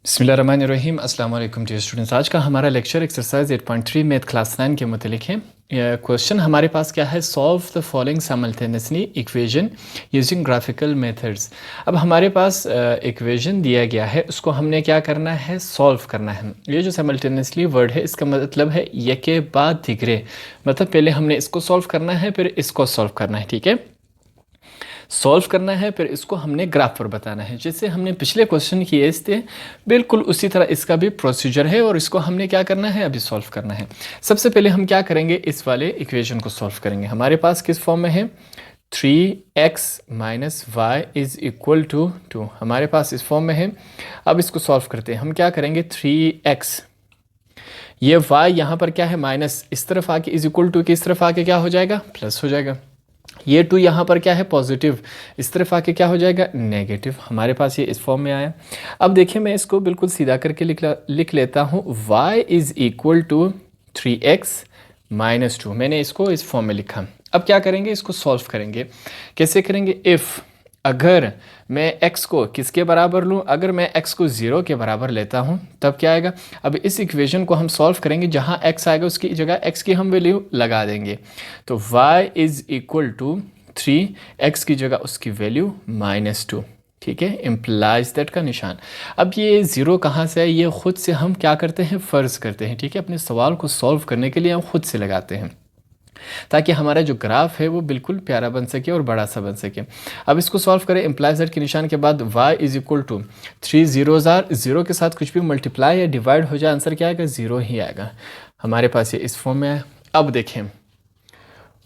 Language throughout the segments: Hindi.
बिस्मिल्लाहिर्रहमानिर्रहीम। अस्सलाम वालेकुम डियर स्टूडेंट्स। आज का हमारा लेक्चर एक्सरसाइज 8.3 मैथ क्लास 9 के मुतलिक है। क्वेश्चन हमारे पास क्या है, solve the following simultaneously equation using graphical methods. अब हमारे पास इक्वेशन दिया गया है, उसको हमने क्या करना है, सॉल्व करना है। ये जो साइमल्टेनियसली वर्ड है इसका मतलब है यके बाद दिगरे, मतलब पहले हमने इसको सॉल्व करना है फिर इसको सॉल्व करना है। ठीक है, सॉल्व करना है फिर इसको हमने ग्राफ पर बताना है, जैसे हमने पिछले क्वेश्चन किए थे बिल्कुल उसी तरह इसका भी प्रोसीजर है और इसको हमने क्या करना है, अभी सॉल्व करना है। सबसे पहले हम क्या करेंगे, इस वाले इक्वेशन को सॉल्व करेंगे। हमारे पास किस फॉर्म में है, 3x minus y is equal to 2, हमारे पास इस फॉर्म में है। अब इसको सॉल्व करते हैं। हम क्या करेंगे, 3x, ये y यहाँ पर क्या है माइनस, इस तरफ आके इज इक्वल टू की इस तरफ आके क्या हो जाएगा, प्लस हो जाएगा। ये 2 यहाँ पर क्या है पॉजिटिव, इस तरफ आके क्या हो जाएगा नेगेटिव। हमारे पास ये इस फॉर्म में आया। अब देखिए मैं इसको बिल्कुल सीधा करके लिख लेता हूँ, y is equal to 3x minus 2, मैंने इसको इस फॉर्म में लिखा। अब क्या करेंगे, इसको सॉल्व करेंगे। कैसे करेंगे, इफ़, अगर मैं x को किसके बराबर लूँ, अगर मैं x को 0 के बराबर लेता हूँ तब क्या आएगा। अब इस इक्वेशन को हम सॉल्व करेंगे, जहाँ x आएगा उसकी जगह x की हम वैल्यू लगा देंगे। तो y is equal to 3, x की जगह उसकी वैल्यू -2। ठीक है, इम्प्लाइज दैट का निशान। अब ये 0 कहाँ से है, ये खुद से हम क्या करते हैं, फ़र्ज़ करते हैं। ठीक है, अपने सवाल को सॉल्व करने के लिए हम खुद से लगाते हैं, ताकि हमारा जो ग्राफ है वो बिल्कुल प्यारा बन सके और बड़ा सा बन सके। अब इसको सॉल्व करें, इम्प्लाई ज़ेड के निशान के बाद y is equal to 3 zeros are, 0 के साथ कुछ भी मल्टीप्लाई या डिवाइड हो जाए आंसर क्या आएगा, 0 ही आएगा। हमारे पास ये इस फॉर्म में है। अब देखें,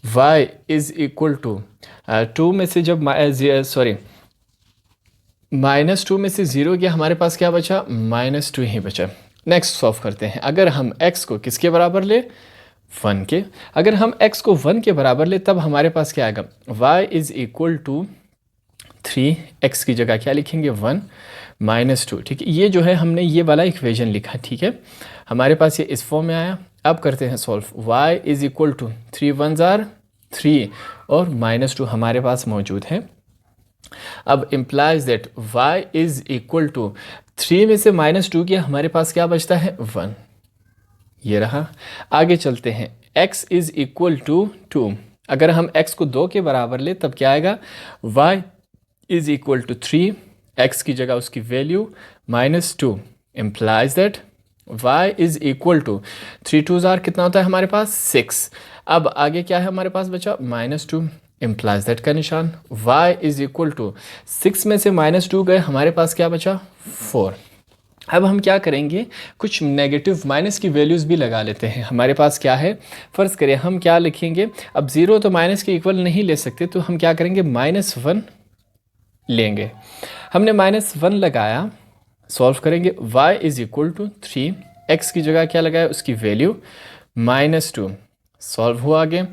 y इज इक्वल टू 2 में से जब -2 में से 0 गया, हमारे पास क्या बचा, -2 ही बचा। नेक्स्ट सॉल्व करते हैं। अगर हम x को किसके बराबर ले, 1 के, अगर हम x को 1 के बराबर ले तब हमारे पास क्या आएगा, y is equal to 3, x की जगह क्या लिखेंगे 1 -2। ठीक है, ये जो है हमने ये वाला इक्वेशन लिखा। ठीक है, हमारे पास ये इस फॉर्म में आया। अब करते हैं solve, y is equal to 3 1 ज़ार 3 और -2 हमारे पास मौजूद है। अब implies that y is equal to 3 में से -2 किया, हमारे पास क्या बचता है 1, ये रहा। आगे चलते हैं, x इज इक्वल टू 2, अगर हम x को 2 के बराबर ले तब क्या आएगा, y is equal to 3, x की जगह उसकी value -2, implies that y is equal to 3 2 ज़ार कितना होता है हमारे पास 6। अब आगे क्या है हमारे पास बचा -2, इम्प्लाइज दैट का निशान। y इज इक्वल टू 6 में से -2 गए, हमारे पास क्या बचा 4। अब हम क्या करेंगे, कुछ नेगेटिव माइनस की वैल्यूज़ भी लगा लेते हैं। हमारे पास क्या है, फ़र्ज़ करें हम क्या लिखेंगे, अब 0 तो माइनस के इक्वल नहीं ले सकते, तो हम क्या करेंगे -1 लेंगे। हमने -1 लगाया, सॉल्व करेंगे, y is equal to 3, x की जगह क्या लगाया, उसकी वैल्यू -2, सॉल्व हुआ। आगे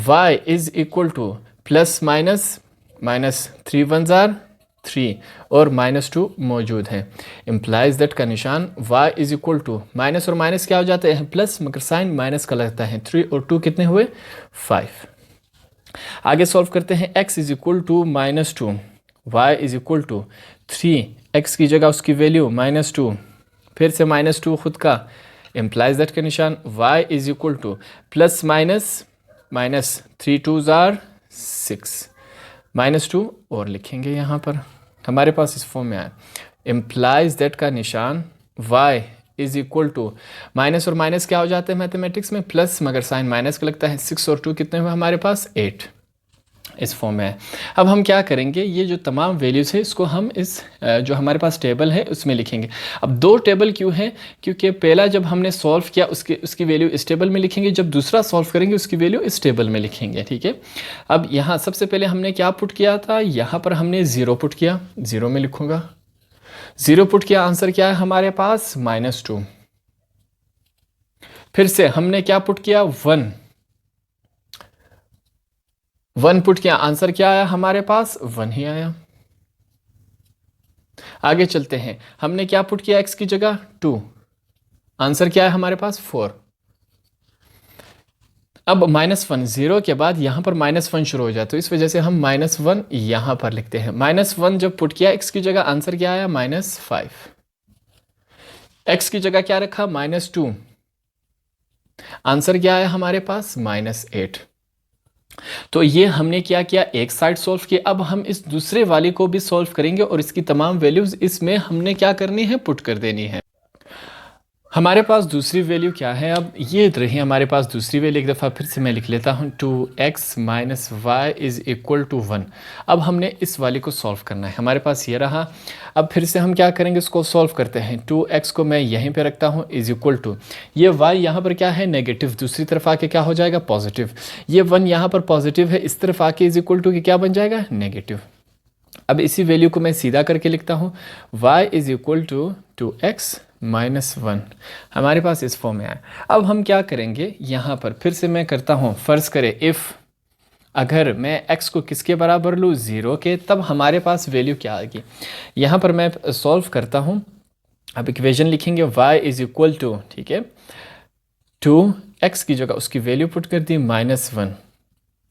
y is equal two plus minus -3 1 ज़ार 3 और -2 मौजूद है, इम्प्लाइज दैट का निशान। y is equal to minus और माइनस क्या हो जाते हैं, प्लस, मगर साइन माइनस का लगता है। 3 और 2 कितने हुए, 5। आगे सॉल्व करते हैं, x is equal to -2, y is equal to 3, x की जगह उसकी वैल्यू -2, फिर से -2 खुद का, इम्प्लाइज दैट का निशान। y is equal two plus minus 3 2 ज़ार 6, -2 और लिखेंगे यहाँ पर, हमारे पास इस फॉर्म में आया। इम्प्लाइज दैट का निशान, y is equal to minus और माइनस क्या हो जाते हैं मैथमेटिक्स में, प्लस, मगर साइन माइनस का लगता है। 6 और 2 कितने हुए हमारे पास, 8, इस फॉर्म में है। अब हम क्या करेंगे, ये जो तमाम वैल्यूज़ है इसको हम इस जो हमारे पास टेबल है उसमें लिखेंगे। अब 2 टेबल क्यों है, क्योंकि पहला जब हमने सॉल्व किया उसकी वैल्यू इस टेबल में लिखेंगे, जब दूसरा सॉल्व करेंगे उसकी वैल्यू इस टेबल में लिखेंगे। ठीक है, अब यहाँ सबसे पहले हमने क्या पुट किया था, यहाँ पर हमने 0 पुट किया, 0 में लिखूँगा, 0 पुट किया, आंसर क्या है हमारे पास -2। फिर से हमने क्या पुट किया, 1 पुट किया, आंसर क्या आया हमारे पास, 1 ही आया। आगे चलते हैं, हमने क्या पुट किया, x की जगह 2, आंसर क्या है हमारे पास 4। अब -1, 0 के बाद यहाँ पर -1 शुरू हो जाए, तो इस वजह से हम -1 यहाँ पर लिखते हैं। -1 जब पुट किया x की जगह, आंसर क्या आया, -5। x की जगह क्या रखा, -2, आंसर क्या आया हमारे पास, -8। तो ये हमने क्या किया, एक साइड सॉल्व किया। अब हम इस दूसरे वाले को भी सॉल्व करेंगे और इसकी तमाम वैल्यूज इसमें हमने क्या करनी है, पुट कर देनी है। हमारे पास दूसरी वैल्यू क्या है, अब ये रही हमारे पास दूसरी वैल्यू। एक दफ़ा फिर से मैं लिख लेता हूँ, 2x - y = 1। अब हमने इस वाले को सॉल्व करना है, हमारे पास ये रहा। अब फिर से हम क्या करेंगे, इसको सॉल्व करते हैं। 2x को मैं यहीं पे रखता हूँ, = ये y यहाँ पर क्या है, नेगेटिव, दूसरी तरफ आके क्या हो जाएगा, पॉजिटिव। ये 1 यहाँ पर पॉजिटिव है, इस तरफ आके = क्या बन जाएगा, नेगेटिव। अब इसी वैल्यू को मैं सीधा करके लिखता हूँ, y = 2x - 1, हमारे पास इस फॉर्म में आया। अब हम क्या करेंगे, यहाँ पर फिर से मैं करता हूँ, फ़र्ज़ करें इफ़ अगर मैं x को किसके बराबर लूँ, 0 के, तब हमारे पास वैल्यू क्या आएगी। यहाँ पर मैं सॉल्व करता हूँ। अब इक्वेशन लिखेंगे, y = ठीक है, 2x की जगह उसकी वैल्यू पुट कर दी, -1,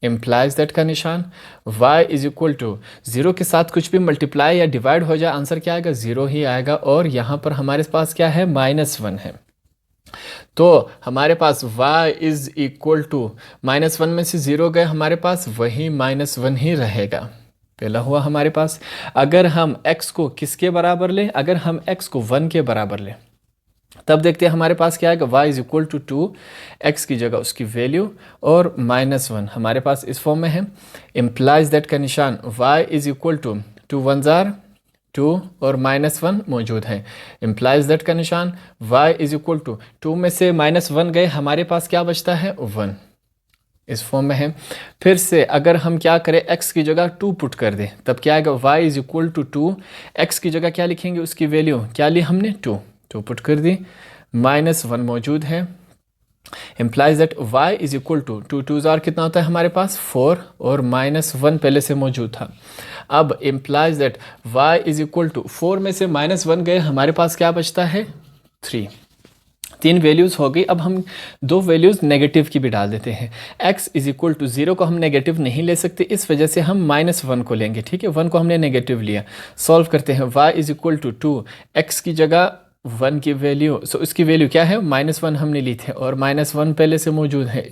इम्प्लाइज दैट का निशान, y = 0 के साथ कुछ भी मल्टीप्लाई या डिवाइड हो जाए, आंसर क्या आएगा, 0 ही आएगा। और यहाँ पर हमारे पास क्या है, -1 है। तो हमारे पास y = -1 में से 0 गए, हमारे पास वही -1 ही रहेगा। पहला हुआ हमारे पास। अगर हम x को किसके बराबर लें, अगर हम x को 1 के बराबर लें, तब देखते हैं हमारे पास क्या आएगा, y = 2, x की जगह उसकी वैल्यू और -1 हमारे पास इस फॉर्म में है। इम्प्लाइज दैट का निशान, y = 2 1 जार 2 और -1 मौजूद है। इम्प्लाइज दैट का निशान, y = 2 में से -1 गए, हमारे पास क्या बचता है, 1, इस फॉर्म में है। फिर से अगर हम क्या करें, x की जगह 2 पुट कर दें, तब क्या आएगा, y = 2, x की जगह क्या लिखेंगे, उसकी वैल्यू क्या ली हमने, 2 पुट कर दी, -1 मौजूद है। इम्प्लाइज दैट y = 2 2 जार कितना होता है हमारे पास, 4 और -1 पहले से मौजूद था। अब इम्प्लाइज दैट y = 4 में से -1 गए, हमारे पास क्या बचता है, 3। 3 वैल्यूज़ हो गई। अब हम 2 वैल्यूज़ नेगेटिव की भी डाल देते हैं। x = 0 को हम नेगेटिव नहीं ले सकते, इस वजह से हम -1 को लेंगे, ठीक है, 1 को हमने नेगेटिव लिया। सॉल्व करते हैं, y = 2, x की जगह 1 की वैल्यू, सो इसकी वैल्यू क्या है, -1 हमने ली थी और -1 पहले से मौजूद है,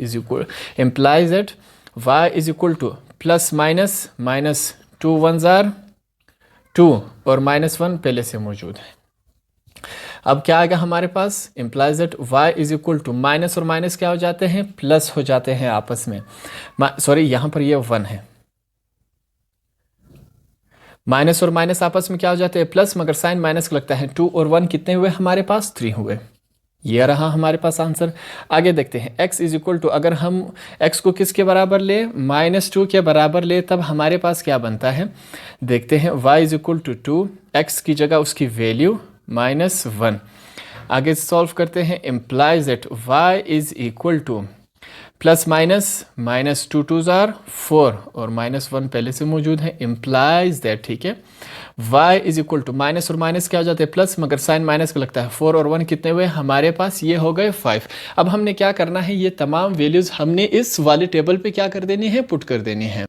इम्प्लाइज दैट y = ±, -2 1 जार 2 और -1 पहले से मौजूद है। अब क्या आएगा हमारे पास, इम्प्लाइज दैट y = माइनस और माइनस क्या हो जाते हैं, प्लस हो जाते हैं आपस में। सॉरी, यहाँ पर ये 1 है, माइनस और माइनस आपस में क्या हो जाते हैं, प्लस, मगर साइन माइनस लगता है। 2 और 1 कितने हुए हमारे पास, 3 हुए। ये रहा हमारे पास आंसर। आगे देखते हैं, x = अगर हम x को किसके बराबर ले, -2 के बराबर ले, तब हमारे पास क्या बनता है, देखते हैं। y = 2, x की जगह उसकी वैल्यू -1। आगे सॉल्व करते हैं, इम्प्लाइज दैट y = ±, -2 2 जार 4 और -1 पहले से मौजूद है। इम्प्लाइज दैट, ठीक है, y = माइनस और माइनस क्या हो जाते हैं, प्लस, मगर साइन माइनस का लगता है। 4 और 1 कितने हुए हमारे पास, ये हो गए 5। अब हमने क्या करना है, ये तमाम वैल्यूज़ हमने इस वाले टेबल पे क्या कर देनी है, पुट कर देनी है।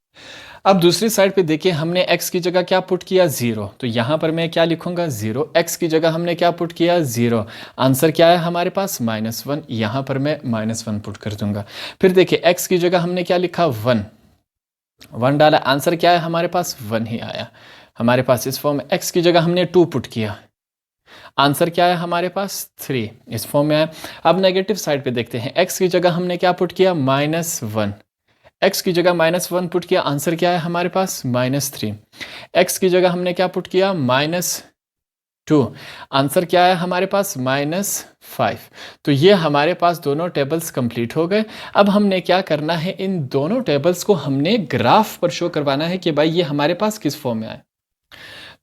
अब दूसरी साइड पे देखिए, हमने x की जगह क्या पुट किया, 0, तो यहाँ पर मैं क्या लिखूंगा, 0। x की जगह हमने क्या पुट किया, 0, आंसर क्या है हमारे पास, -1, यहाँ पर मैं -1 पुट कर दूंगा। फिर देखिए, x की जगह हमने क्या लिखा, 1 डाला, आंसर क्या है हमारे पास, 1 ही आया हमारे पास इस फॉर्म में। x की जगह हमने 2 पुट किया, आंसर क्या है हमारे पास, 3 इस फॉर्म में है। अब नेगेटिव साइड पे देखते हैं, x की जगह हमने क्या पुट किया, -1, x की जगह -1 पुट किया, आंसर क्या है हमारे पास, -3। x की जगह हमने क्या पुट किया, -2, आंसर क्या है हमारे पास, -5। तो ये हमारे पास दोनों टेबल्स कंप्लीट हो गए। अब हमने क्या करना है, इन दोनों टेबल्स को हमने ग्राफ पर शो करवाना है कि भाई ये हमारे पास किस फॉर्म में आए।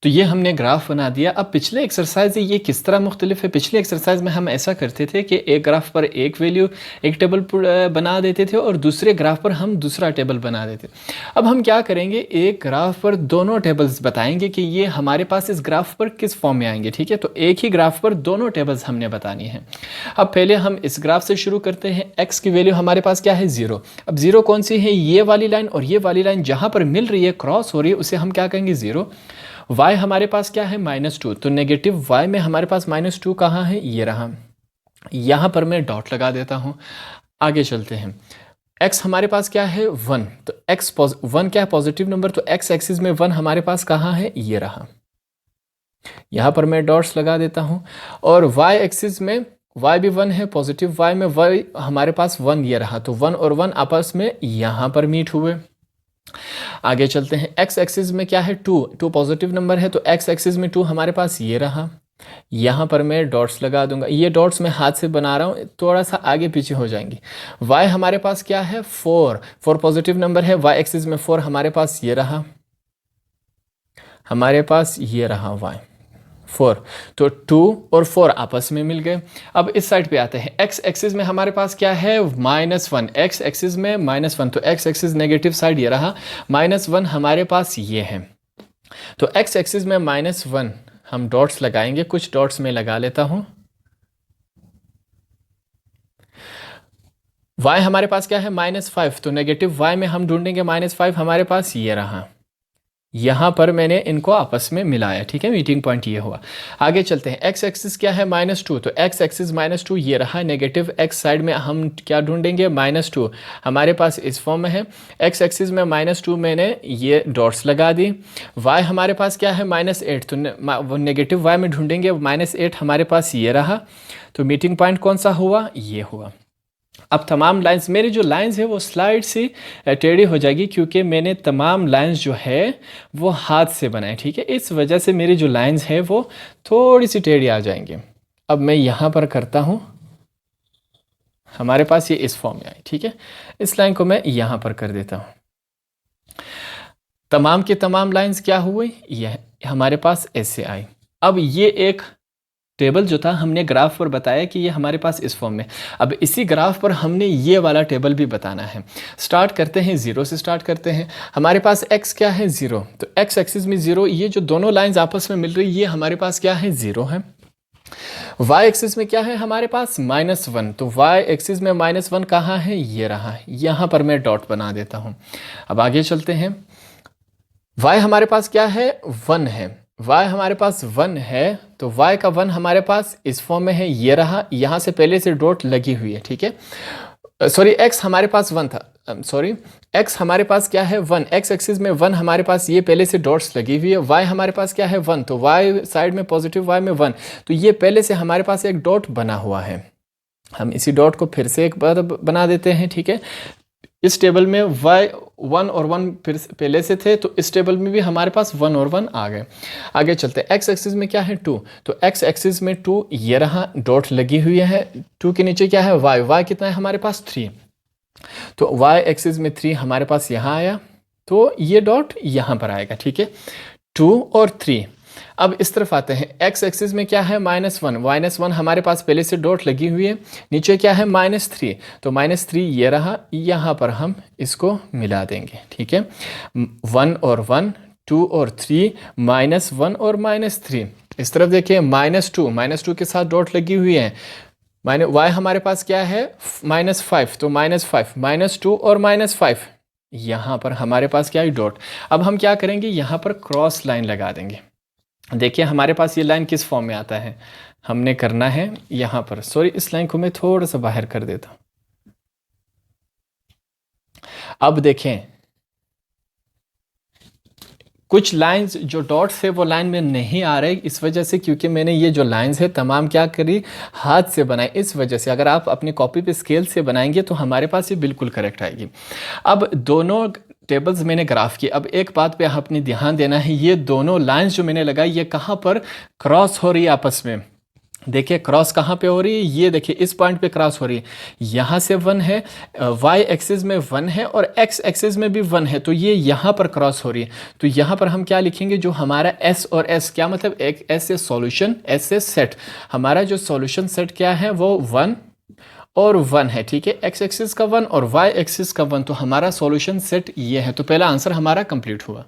तो ये हमने ग्राफ बना दिया। अब पिछले एक्सरसाइज से ये किस तरह मुख्तलिफ है, पिछले एक्सरसाइज में हम ऐसा करते थे कि एक ग्राफ पर एक वैल्यू, एक टेबल बना देते थे और दूसरे ग्राफ पर हम दूसरा टेबल बना देते। अब हम क्या करेंगे, एक ग्राफ पर दोनों टेबल्स बताएंगे कि ये हमारे पास इस ग्राफ पर किस फॉर्म में आएंगे, ठीक है। तो एक ही ग्राफ पर दोनों टेबल्स हमने बतानी है। अब पहले हम इस ग्राफ से शुरू करते हैं। एक्स की वैल्यू हमारे पास क्या है, 0। अब 0 कौन सी है, ये वाली लाइन और ये वाली लाइन जहाँ पर मिल रही है, क्रॉस हो रही है, उसे हम क्या कहेंगे, 0। y हमारे पास क्या है -2, तो नेगेटिव y में हमारे पास -2 कहाँ है, ये रहा। यहाँ पर मैं डॉट लगा देता हूँ। आगे चलते हैं। x हमारे पास क्या है 1, तो x 1 क्या है, पॉजिटिव नंबर, तो x एक्सिस में 1 हमारे पास कहाँ है, ये रहा। यहाँ पर मैं डॉट्स लगा देता हूँ। और y एक्सिस में y भी 1 है, पॉजिटिव y में y हमारे पास 1, ये रहा। तो 1 और 1 आपस में यहाँ पर मीट हुए। आगे चलते हैं। x एक्सिस में क्या है 2 पॉजिटिव नंबर है, तो x एक्सिस में 2 हमारे पास ये रहा। यहाँ पर मैं डॉट्स लगा दूंगा। ये डॉट्स मैं हाथ से बना रहा हूँ, थोड़ा सा आगे पीछे हो जाएंगे। y हमारे पास क्या है 4 पॉजिटिव नंबर है, y एक्सिस में 4 हमारे पास ये रहा, हमारे पास ये रहा y 4, तो 2 और 4 आपस में मिल गए। अब इस साइड पे आते हैं। x एक्सिस में हमारे पास क्या है -1, x एक्सिस में -1, तो x एक्सिस नेगेटिव साइड ये रहा, -1 हमारे पास ये है। तो x एक्सिस में -1 हम डॉट्स लगाएंगे, कुछ डॉट्स में लगा लेता हूं। y हमारे पास क्या है -5, तो नेगेटिव y में हम ढूंढेंगे -5, हमारे पास ये रहा। यहां पर मैंने इनको आपस में मिलाया, ठीक है, मीटिंग पॉइंट ये हुआ। आगे चलते हैं। x एक्सिस क्या है -2, तो x एक्सिस -2 ये रहा। नेगेटिव x साइड में हम क्या ढूंढेंगे -2, हमारे पास इस फॉर्म में है। x एक्सिस में -2 मैंने ये डॉट्स लगा दी। y हमारे पास क्या है -8, तो नेगेटिव y में ढूंढेंगे -8, हमारे पास ये रहा। तो मीटिंग पॉइंट कौन सा हुआ, ये हुआ। अब तमाम लाइंस, मेरी जो लाइंस है वो स्लाइड सी टेढ़ी हो जाएगी, क्योंकि मैंने तमाम लाइंस जो है वो हाथ से बनाए, ठीक है। इस वजह से मेरी जो लाइंस है वो थोड़ी सी टेढ़ी आ जाएंगी। अब मैं यहाँ पर करता हूँ, हमारे पास ये इस फॉर्म में आई, ठीक है। इस लाइन को मैं यहाँ पर कर देता हूँ। तमाम की तमाम लाइंस क्या हुई, यह हमारे पास ऐसे आई। अब ये एक टेबल जो था हमने ग्राफ पर बताया कि ये हमारे पास इस फॉर्म में। अब इसी ग्राफ पर हमने ये वाला टेबल भी बताना है। स्टार्ट करते हैं, 0 से स्टार्ट करते हैं। हमारे पास x क्या है 0, तो x एक्सिस में 0, ये जो दोनों लाइंस आपस में मिल रही ये हमारे पास क्या है 0 है। y एक्सिस में क्या है हमारे पास -1, तो y एक्सिस में -1 कहाँ है, ये रहा। यहाँ पर मैं डॉट बना देता हूँ। अब आगे चलते हैं। y हमारे पास क्या है 1 है, y हमारे पास 1 है, तो y का 1 हमारे पास इस फॉर्म में है, ये रहा। यहाँ से पहले से डॉट लगी हुई है, ठीक है। सॉरी, x हमारे पास 1 था, सॉरी, x हमारे पास क्या है 1, x एक्सिस में 1 हमारे पास ये पहले से डॉट्स लगी हुई है। y हमारे पास क्या है 1, तो y साइड में पॉजिटिव y में 1, तो ये पहले से हमारे पास एक डॉट बना हुआ है। हम इसी डॉट को फिर से एक बार बना देते हैं, ठीक है। इस टेबल में y 1 और 1 फिर पहले से थे, तो इस टेबल में भी हमारे पास 1 और 1 आ गए। आगे चलते हैं। x एक्सिस में क्या है 2, तो x एक्सिस में 2 ये रहा, डॉट लगी हुई है। 2 के नीचे क्या है y कितना है हमारे पास 3, तो y एक्सिस में 3 हमारे पास यहाँ आया, तो ये डॉट यहाँ पर आएगा, ठीक है। 2 और 3। अब इस तरफ आते हैं। x एक्सिस में क्या है -1 हमारे पास पहले से डॉट लगी हुई है। नीचे क्या है -3, तो -3 ये रहा। यहाँ पर हम इसको मिला देंगे, ठीक है। 1 और 1, 2 और 3, -1 और -3। इस तरफ देखिए -2 के साथ डॉट लगी हुई है। y हमारे पास क्या है -5, तो -5, -2 और -5, यहाँ पर हमारे पास क्या है डॉट। अब हम क्या करेंगे, यहाँ पर क्रॉस लाइन लगा देंगे। देखिए हमारे पास ये लाइन किस फॉर्म में आता है, हमने करना है यहाँ पर, सॉरी इस लाइन को मैं थोड़ा सा बाहर कर देता हूँ। अब देखें, कुछ लाइंस जो डॉट्स है वो लाइन में नहीं आ रहे, इस वजह से क्योंकि मैंने ये जो लाइंस है तमाम क्या करी, हाथ से बनाए। इस वजह से अगर आप अपनी कॉपी पे स्केल से बनाएंगे तो हमारे पास ये बिल्कुल करेक्ट आएगी। अब दोनों टेबल्स मैंने ग्राफ की। अब एक बात पे आपने ध्यान देना है, ये दोनों लाइंस जो मैंने लगाई ये कहाँ पर क्रॉस हो रही है आपस में। देखिए क्रॉस कहाँ पे हो रही है, ये देखिए इस पॉइंट पे क्रॉस हो रही है। यहाँ से 1 है, y एक्सिस में 1 है और x एक्सिस में भी 1 है, तो ये यहाँ पर क्रॉस हो रही है। तो यहाँ पर हम क्या लिखेंगे, जो हमारा s और s, क्या मतलब एक s से सॉल्यूशन, s से सेट, हमारा जो सॉल्यूशन सेट क्या है वो 1 और 1 है, ठीक है। x एक्सिस का 1 और y एक्सिस का 1, तो हमारा सॉल्यूशन सेट ये है। तो पहला आंसर हमारा कंप्लीट हुआ।